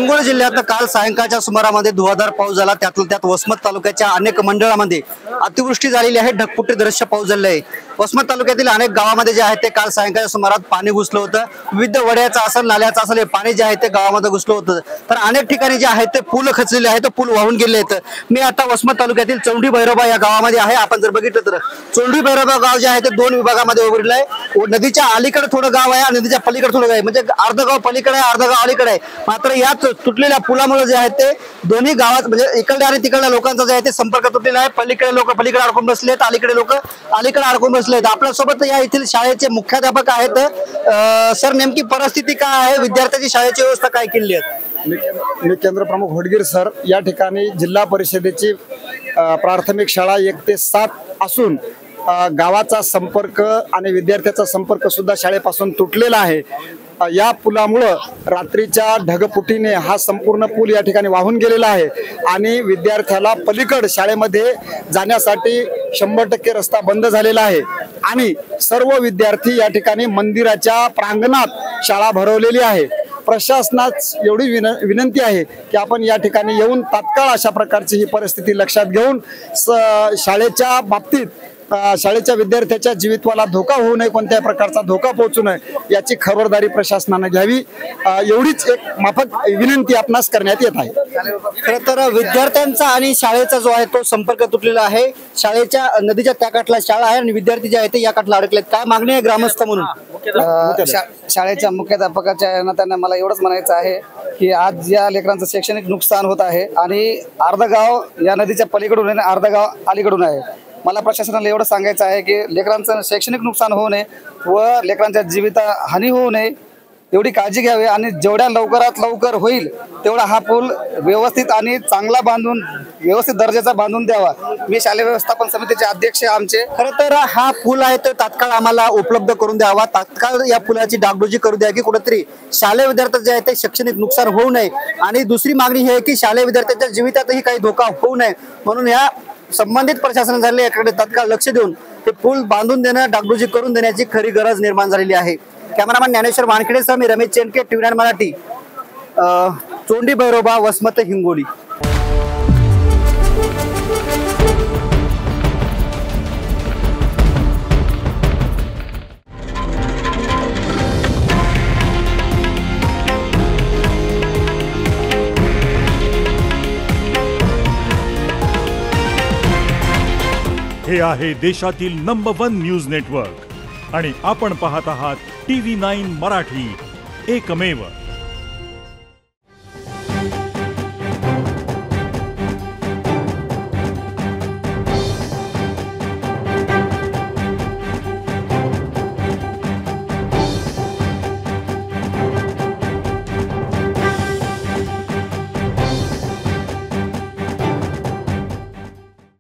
हिंगोली जिल्ह्यात काल सायंकाळच्या सुमारामध्ये धुवाधार पाऊस झाला। त्यात वसमत तालुक्याच्या अनेक मंडळांमध्ये अतिवृष्टी झालेली आहे। ढगफुटी दृश्य पाऊस झाले आहे। वसमत तालुक्यातील अनेक गावांमध्ये जे आहे ते काल सायंकाळच्या सुमारात पाणी घुसलं होतं। विविध वड्याचं असेल नाल्याचं असेल हे पाणी जे आहे ते गावामध्ये घुसलं होतं। तर अनेक ठिकाणी जे आहे ते पूल खचलेले आहेत, पूल वाहून गेले आहेत। मी आता वसमत तालुक्यातील चौंडी भैरोबा या गावामध्ये आहे। आपण जर बघितलं तर चौंडी भैरोबा गाव जे आहे ते दोन विभागामध्ये विभागलं आहे। नदीच्या अलीकडे थोडं गाव आहे आणि नदीच्या पलीकडे थोडं गाव आहे, म्हणजे अर्ध गाव पलीकडे आहे, अर्ध गाव अलीकडे आहे। मात्र या तुटलेल्या पुलामुळे जे आहे ते दोन्ही गावात म्हणजे इकडल्या आणि तिकडल्या लोकांचा जे आहे ते संपर्क तुटलेला आहे। पलीकडे लोक पलीकडे अडकून बसलेत, अलीकडे लोक अलीकडे अडकून बसलेत। आपल्यासोबत या येथील शाळेचे मुख्याध्यापक आहेत। सर, नेमकी परिस्थिती काय आहे? विद्यार्थ्यांची शाळेची व्यवस्था काय केली आहे? मी केंद्र प्रमुख होडगीर सर। या ठिकाणी जिल्हा परिषदेची प्राथमिक शाळा 1 ते 7 असून गावाचा संपर्क आणि विद्यार्थ्याचा संपर्क सुद्धा शाळेपासून तुटलेला आहे। या पुलामुळे रात्रीच्या ढगफुटीने हा संपूर्ण पूल या ठिकाणी वाहून गेलेला आहे आणि विद्यार्थ्याला पलीकड शाळेमध्ये जाण्यासाठी 100% रस्ता बंद झालेला आहे आणि सर्व विद्यार्थी या ठिकाणी मंदिराच्या प्रांगणात शाळा भरवलेली आहे। प्रशासनास एवढी विनंती आहे की आपण या ठिकाणी येऊन तात्काळ अशा प्रकारची ही परिस्थिती लक्षात घेऊन शाळेच्या बाबतीत शाळेच्या विद्यार्थ्याच्या जीवितवाला धोका होऊ नये, कोणत्याही प्रकारचा धोका पोहोचू नये याची खबरदारी प्रशासनाने घ्यावी, एवढीच एक माफक विनंती आपणास करण्यात येत आहे। खरं तर विद्यार्थ्यांचा आणि शाळेचा जो आहे तो संपर्क तुटलेला आहे। शाळेच्या नदीच्या त्या काठला शाळा आहे आणि विद्यार्थी जे आहे ते या काठला अडकलेत। काय मागणी आहे ग्रामस्थ म्हणून? शाळेच्या मुख्याध्यापकाच्या त्यांना मला एवढंच म्हणायचं आहे की आज या लेकरांचं शैक्षणिक नुकसान होत आहे आणि अर्ध गाव या नदीच्या पलीकडून आहे, अर्ध गाव अलीकडून आहे। मला प्रशासनाला एवढं सांगायचं आहे की लेकरांचं शैक्षणिक नुकसान होऊ नये व लेकरांच्या जीवित हानी होऊ नये एवढी काळजी घ्यावी आणि जेवढ्या लवकरात लवकर होईल तेवढा हा पूल व्यवस्थित आणि चांगला बांधून व्यवस्थित दर्जाचा बांधून द्यावा। मी शालेय व्यवस्थापन समितीचे अध्यक्ष आमचे। खरं तर हा पूल आहे तो तात्काळ आम्हाला उपलब्ध करून द्यावा, तात्काळ या पुलाची डागडुजी करू द्या की कुठेतरी शालेय विद्यार्थ्यांचे जे आहे ते शैक्षणिक नुकसान होऊ नये। आणि दुसरी मागणी ही आहे की शालेय विद्यार्थ्यांच्या जीवितातही काही धोका होऊ नये म्हणून या संबंधित प्रशासनाने याकडे तात्काळ लक्ष देऊन ते पूल बांधून देणं, डागडुजी करून देण्याची खरी गरज निर्माण झालेली आहे। कॅमेरामॅन ज्ञानेश्वर वानखेडेसह मी रमेश चेनके, TV9 मराठी, चोंडी भैरोबा, वसमत, हिंगोली। हे आहे देशातील नंबर 1 न्यूज नेटवर्क आणि आपण पाहत आहात TV9 मराठी, एकमेव।